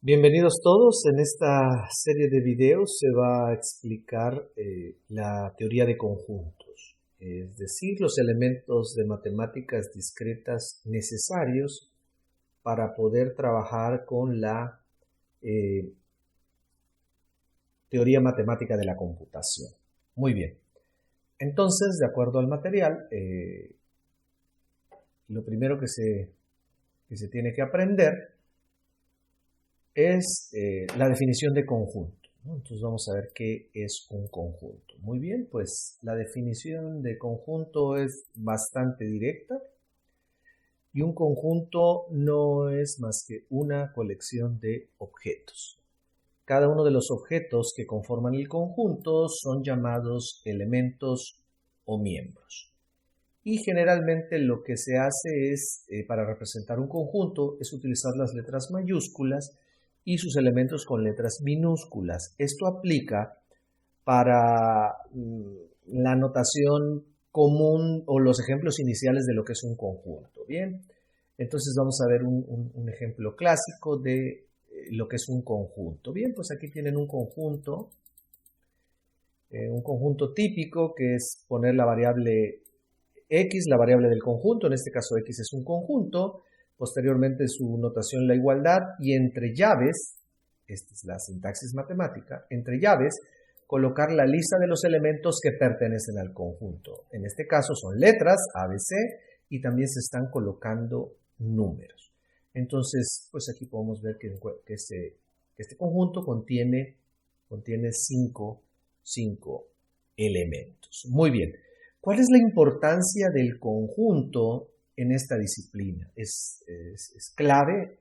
Bienvenidos todos. En esta serie de videos se va a explicar la teoría de conjuntos, es decir, los elementos de matemáticas discretas necesarios para poder trabajar con la eh, teoría matemática de la computación. Muy bien. Entonces, de acuerdo al material, lo primero que se tiene que aprender es la definición de conjunto, ¿no? Entonces vamos a ver qué es un conjunto. Muy bien, pues la definición de conjunto es bastante directa y un conjunto no es más que una colección de objetos. Cada uno de los objetos que conforman el conjunto son llamados elementos o miembros. Y generalmente lo que se hace es, para representar un conjunto, es utilizar las letras mayúsculas y sus elementos con letras minúsculas. Esto aplica para la notación común o los ejemplos iniciales de lo que es un conjunto. Bien, entonces vamos a ver un ejemplo clásico de lo que es un conjunto. Bien, pues aquí tienen un conjunto típico que es poner la variable X, la variable del conjunto, en este caso X es un conjunto, posteriormente su notación la igualdad y entre llaves, esta es la sintaxis matemática, entre llaves colocar la lista de los elementos que pertenecen al conjunto. En este caso son letras, A, B, C, y también se están colocando números. Entonces, pues aquí podemos ver que este conjunto contiene cinco elementos. Muy bien. ¿Cuál es la importancia del conjunto en esta disciplina? Es clave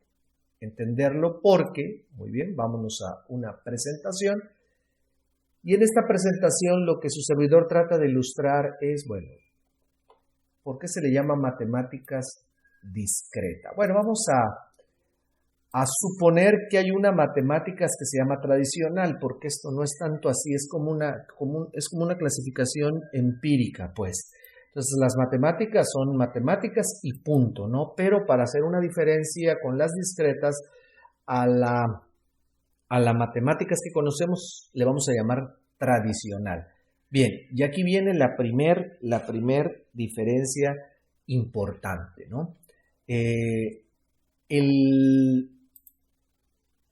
entenderlo porque, muy bien, vámonos a una presentación. Y en esta presentación lo que su servidor trata de ilustrar es, bueno, ¿por qué se le llama matemáticas discreta? Bueno, vamos a suponer que hay una matemáticas que se llama tradicional, porque esto no es tanto así, es como una clasificación empírica, pues. Entonces, las matemáticas son matemáticas y punto, ¿no? Pero para hacer una diferencia con las discretas, a la matemáticas que conocemos le vamos a llamar tradicional. Bien, y aquí viene la primer diferencia importante, ¿no?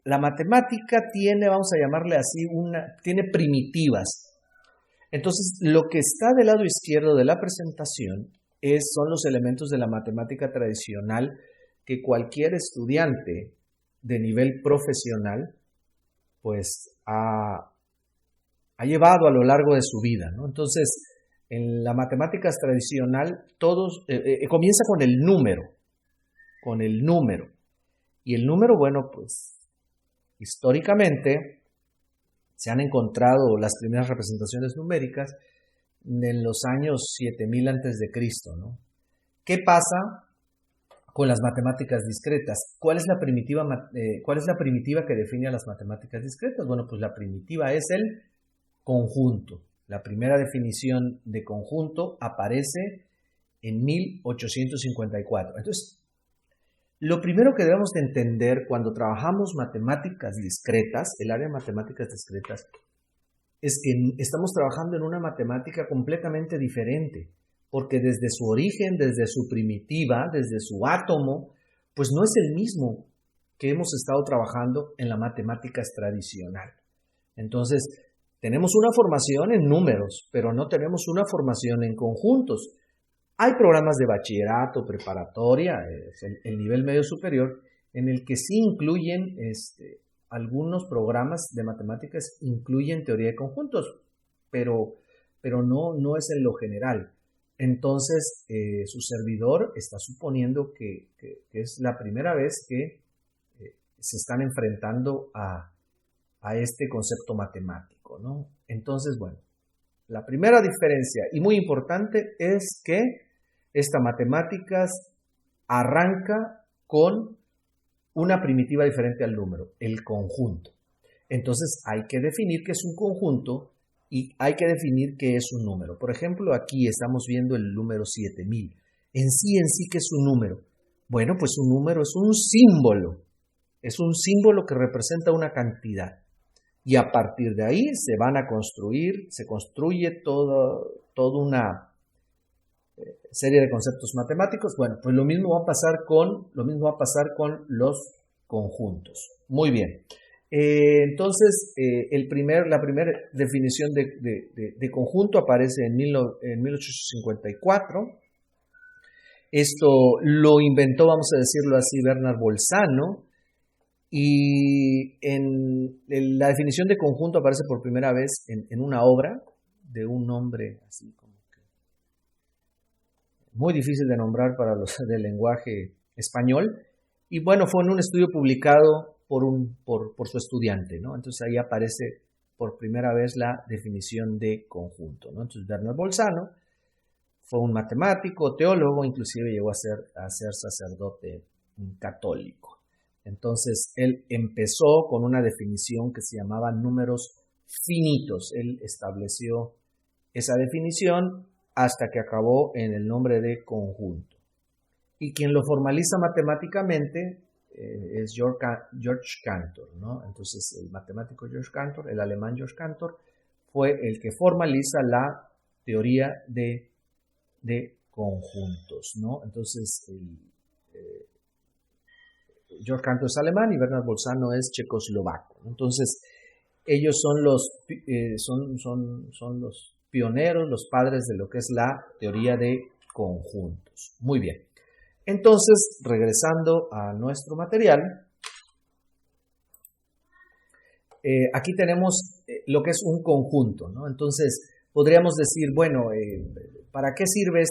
La matemática tiene, vamos a llamarle así, tiene primitivas. Entonces, lo que está del lado izquierdo de la presentación son los elementos de la matemática tradicional que cualquier estudiante de nivel profesional pues ha llevado a lo largo de su vida, ¿no? Entonces, en la matemáticas tradicional, comienza con el número. Y el número, bueno, pues históricamente se han encontrado las primeras representaciones numéricas en los años 7000 antes de Cristo, ¿no? ¿Qué pasa con las matemáticas discretas? ¿Cuál es la primitiva que define a las matemáticas discretas? Bueno, pues la primitiva es el conjunto. La primera definición de conjunto aparece en 1854. Entonces, lo primero que debemos de entender cuando trabajamos matemáticas discretas, el área de matemáticas discretas, es que estamos trabajando en una matemática completamente diferente, porque desde su origen, desde su primitiva, desde su átomo, pues no es el mismo que hemos estado trabajando en la matemáticas tradicional. Entonces, tenemos una formación en números, pero no tenemos una formación en conjuntos. Hay programas de bachillerato, preparatoria, el nivel medio superior, en el que sí incluyen algunos programas de matemáticas, incluyen teoría de conjuntos, pero no es en lo general. Entonces, su servidor está suponiendo que es la primera vez que se están enfrentando a este concepto matemático, ¿no? Entonces, bueno, la primera diferencia, y muy importante, es que esta matemáticas arranca con una primitiva diferente al número, el conjunto. Entonces hay que definir qué es un conjunto y hay que definir qué es un número. Por ejemplo, aquí estamos viendo el número 7000. En sí, ¿qué es un número? Bueno, pues un número es un símbolo. Es un símbolo que representa una cantidad. Y a partir de ahí se construye toda una serie de conceptos matemáticos. Bueno, pues lo mismo va a pasar con los conjuntos. Muy bien. Entonces, la primera definición de conjunto aparece en 1854. Esto lo inventó, vamos a decirlo así, Bernard Bolzano. Y la definición de conjunto aparece por primera vez en una obra de un hombre así como que muy difícil de nombrar para los del lenguaje español. Y bueno, fue en un estudio publicado por su estudiante, ¿no? Entonces ahí aparece por primera vez la definición de conjunto, ¿no? Entonces Bernard Bolzano fue un matemático, teólogo, inclusive llegó a ser sacerdote católico. Entonces, él empezó con una definición que se llamaba números finitos. Él estableció esa definición hasta que acabó en el nombre de conjunto. Y quien lo formaliza matemáticamente es George Cantor, ¿no? Entonces, el matemático George Cantor, el alemán George Cantor, fue el que formaliza la teoría de conjuntos, ¿no? Entonces, George Cantor es alemán y Bernard Bolzano es checoslovaco. Entonces, ellos son los pioneros, los padres de lo que es la teoría de conjuntos. Muy bien. Entonces, regresando a nuestro material, aquí tenemos lo que es un conjunto, ¿no? Entonces, podríamos decir, bueno, ¿para qué sirve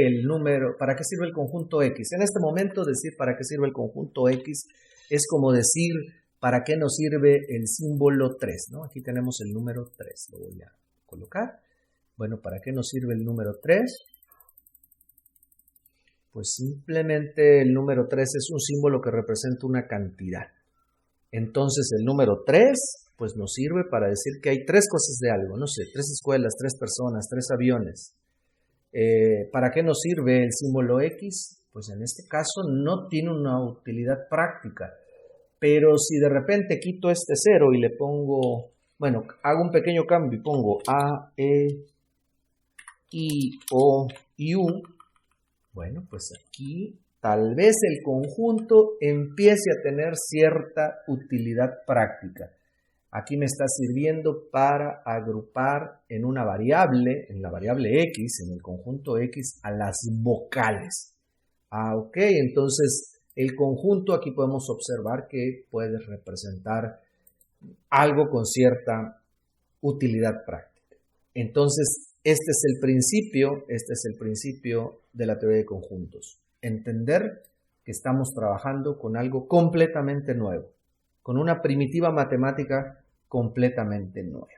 el número, para qué sirve el conjunto X? En este momento decir para qué sirve el conjunto X es como decir para qué nos sirve el símbolo 3, ¿no? Aquí tenemos el número 3, lo voy a colocar. Bueno, ¿para qué nos sirve el número 3? Pues simplemente el número 3 es un símbolo que representa una cantidad. Entonces el número 3 pues nos sirve para decir que hay 3 cosas de algo, no sé, 3 escuelas, 3 personas, 3 aviones. ¿Para qué nos sirve el símbolo X? Pues en este caso no tiene una utilidad práctica, pero si de repente quito este 0 y le pongo, bueno, hago un pequeño cambio y pongo A, E, I, O y U, bueno, pues aquí tal vez el conjunto empiece a tener cierta utilidad práctica. Aquí me está sirviendo para agrupar en una variable, en la variable X, en el conjunto X, a las vocales. Ok, entonces el conjunto aquí podemos observar que puede representar algo con cierta utilidad práctica. Entonces, este es el principio de la teoría de conjuntos. Entender que estamos trabajando con algo completamente nuevo, con una primitiva matemática completamente nueva.